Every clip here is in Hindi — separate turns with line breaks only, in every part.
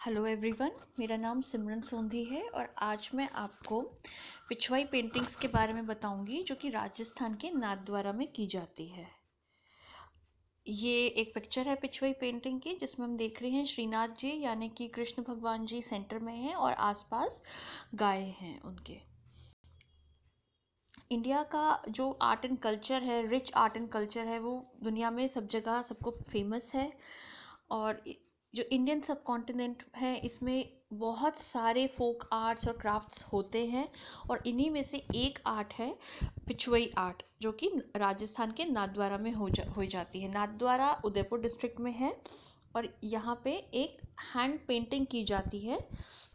हेलो एवरीवन, मेरा नाम सिमरन सोंधी है और आज मैं आपको पिछवाई पेंटिंग्स के बारे में बताऊंगी जो कि राजस्थान के नाथद्वारा में की जाती है। ये एक पिक्चर है पिछवाई पेंटिंग की जिसमें हम देख रहे हैं श्रीनाथ जी यानी कि कृष्ण भगवान जी सेंटर में हैं और आसपास गाय हैं उनके। इंडिया का जो आर्ट एंड कल्चर है, रिच आर्ट एंड कल्चर है, वो दुनिया में सब जगह सबको फेमस है। और जो इंडियन सब कॉन्टिनेंट है इसमें बहुत सारे फोक आर्ट्स और क्राफ्ट्स होते हैं और इन्हीं में से एक आर्ट है पिछवई आर्ट जो कि राजस्थान के नाथद्वारा में हो जाती है। नाथद्वारा उदयपुर डिस्ट्रिक्ट में है और यहाँ पे एक हैंड पेंटिंग की जाती है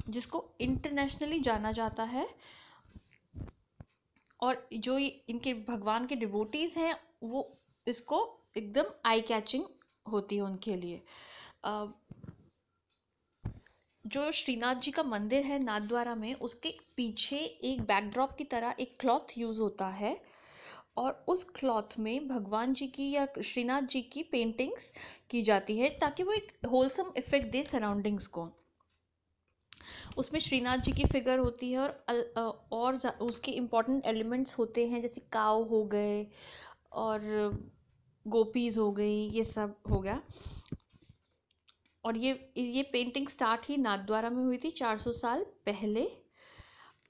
जिसको इंटरनेशनली जाना जाता है। और जो इनके भगवान के डिवोटीज हैं वो इसको एकदम आई कैचिंग होती है उनके लिए। जो श्रीनाथ जी का मंदिर है नाथद्वारा में, उसके पीछे एक बैकड्रॉप की तरह एक क्लॉथ यूज़ होता है और उस क्लॉथ में भगवान जी की या श्रीनाथ जी की पेंटिंग्स की जाती है ताकि वो एक होलसम इफेक्ट दे सराउंडिंग्स को। उसमें श्रीनाथ जी की फिगर होती है और उसके इम्पॉर्टेंट एलिमेंट्स होते हैं जैसे काव हो गए और गोपीज हो गई, ये सब हो गया। और ये पेंटिंग स्टार्ट ही नाथद्वारा में हुई थी 400 साल पहले।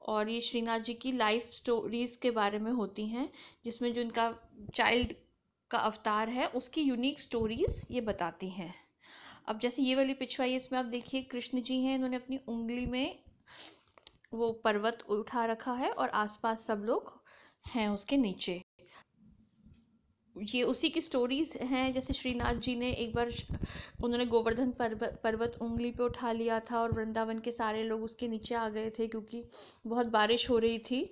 और ये श्रीनाथ जी की लाइफ स्टोरीज के बारे में होती हैं जिसमें जो इनका चाइल्ड का अवतार है उसकी यूनिक स्टोरीज ये बताती हैं। अब जैसे ये वाली पिछवाई, इसमें आप देखिए कृष्ण जी हैं, इन्होंने अपनी उंगली में वो पर्वत उठा रखा है और आसपास सब लोग हैं उसके नीचे। ये उसी की स्टोरीज हैं। जैसे श्रीनाथ जी ने एक बार उन्होंने गोवर्धन पर्वत उंगली पे उठा लिया था और वृंदावन के सारे लोग उसके नीचे आ गए थे क्योंकि बहुत बारिश हो रही थी।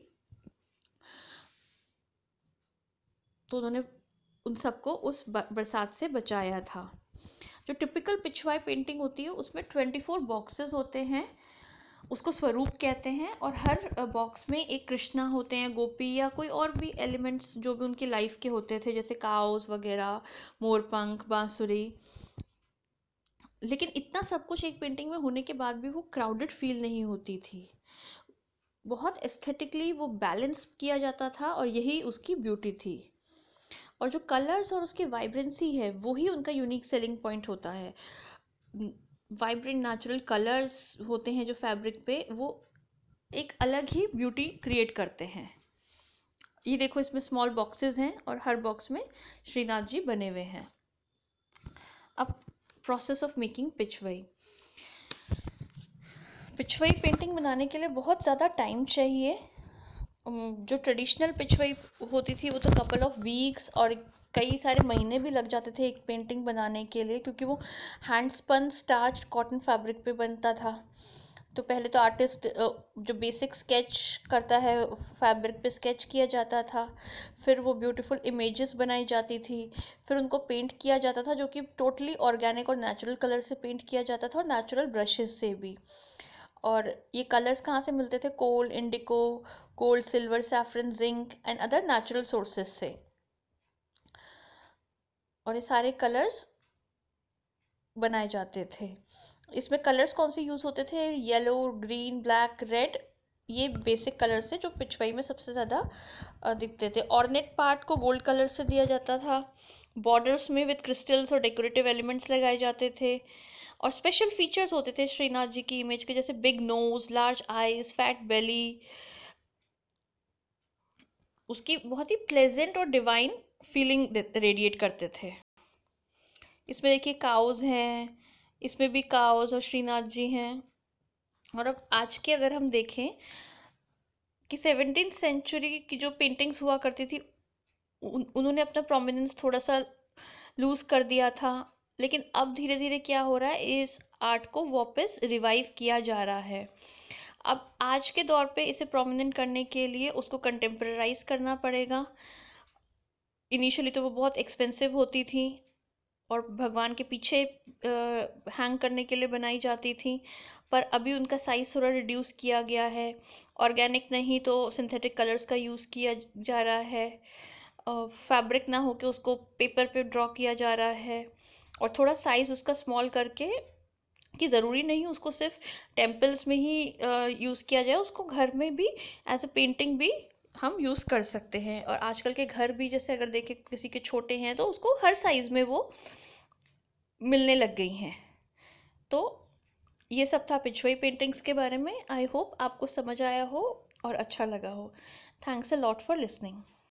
तो उन्होंने उन सबको उस बरसात से बचाया था। जो टिपिकल पिछवाई पेंटिंग होती है उसमें 24 बॉक्सेस होते हैं, उसको स्वरूप कहते हैं और हर बॉक्स में एक कृष्णा होते हैं, गोपी या कोई और भी एलिमेंट्स जो भी उनकी लाइफ के होते थे जैसे काउस वगैरह, मोरपंख, बांसुरी। लेकिन इतना सब कुछ एक पेंटिंग में होने के बाद भी वो क्राउडेड फील नहीं होती थी। बहुत एस्थेटिकली वो बैलेंस किया जाता था और यही उसकी ब्यूटी थी। और जो कलर्स और उसकी वाइब्रेंसी है वही उनका यूनिक सेलिंग पॉइंट होता है। वाइब्रेंट नेचुरल कलर्स होते हैं जो फैब्रिक पे, वो एक अलग ही ब्यूटी क्रिएट करते हैं। ये देखो, इसमें स्मॉल बॉक्सेस हैं और हर बॉक्स में श्रीनाथ जी बने हुए हैं। अब process of making Pichhwai. Pichhwai painting बनाने के लिए बहुत ज़्यादा टाइम चाहिए। जो ट्रेडिशनल पिछवाई होती थी वो तो कपल ऑफ वीक्स और कई सारे महीने भी लग जाते थे एक पेंटिंग बनाने के लिए, क्योंकि वो hand spun starch cotton fabric पे बनता था। तो पहले तो आर्टिस्ट जो बेसिक स्केच करता है फैब्रिक पे स्केच किया जाता था, फिर वो ब्यूटीफुल इमेजेस बनाई जाती थी, फिर उनको पेंट किया जाता था जो कि टोटली ऑर्गेनिक और नेचुरल कलर से पेंट किया जाता था और नेचुरल ब्रशेस से भी। और ये कलर्स कहाँ से मिलते थे? Coal, indigo, gold, silver, saffron, zinc and other natural sources से। और ये सारे कलर्स बनाए जाते थे। इसमें कलर्स कौन से यूज़ होते थे? Yellow, green, black, red. ये बेसिक कलर्स थे जो पिछवाई में सबसे ज़्यादा दिखते थे। ऑर्नेट पार्ट को गोल्ड कलर से दिया जाता था। बॉर्डर्स में विद क्रिस्टल्स और डेकोरेटिव एलिमेंट्स लगाए जाते थे। और स्पेशल फीचर्स होते थे श्रीनाथ जी की इमेज के, जैसे big nose, large eyes, fat belly. उसकी बहुत ही प्लेजेंट और डिवाइन फीलिंग रेडिएट करते थे। इसमें देखिए काउज हैं, इसमें भी काउज और श्रीनाथ जी हैं। और अब आज के अगर हम देखें कि 17th सेंचुरी की जो पेंटिंग्स हुआ करती थी उन्होंने अपना प्रोमिनेंस थोड़ा सा लूज कर दिया था। लेकिन अब धीरे धीरे क्या हो रहा है, इस आर्ट को वापस रिवाइव किया जा रहा है। अब आज के दौर पे इसे प्रोमिनेंट करने के लिए उसको कंटेम्परराइज करना पड़ेगा। इनिशियली तो वो बहुत एक्सपेंसिव होती थी और भगवान के पीछे हैंग करने के लिए बनाई जाती थी, पर अभी उनका साइज़ थोड़ा रिड्यूस किया गया है। ऑर्गेनिक नहीं तो सिंथेटिक कलर्स का यूज़ किया जा रहा है। फैब्रिक ना होके उसको पेपर पे ड्रॉ किया जा रहा है और थोड़ा साइज़ उसका स्मॉल करके कि ज़रूरी नहीं उसको सिर्फ टेम्पल्स में ही यूज़ किया जाए, उसको घर में भी एज अ पेंटिंग भी हम यूज़ कर सकते हैं। और आजकल के घर भी जैसे अगर देखें किसी के छोटे हैं तो उसको हर साइज़ में वो मिलने लग गई हैं। तो ये सब था पिछुई पेंटिंग्स के बारे में। आई होप आपको समझ आया हो और अच्छा लगा हो। Thanks a lot for listening.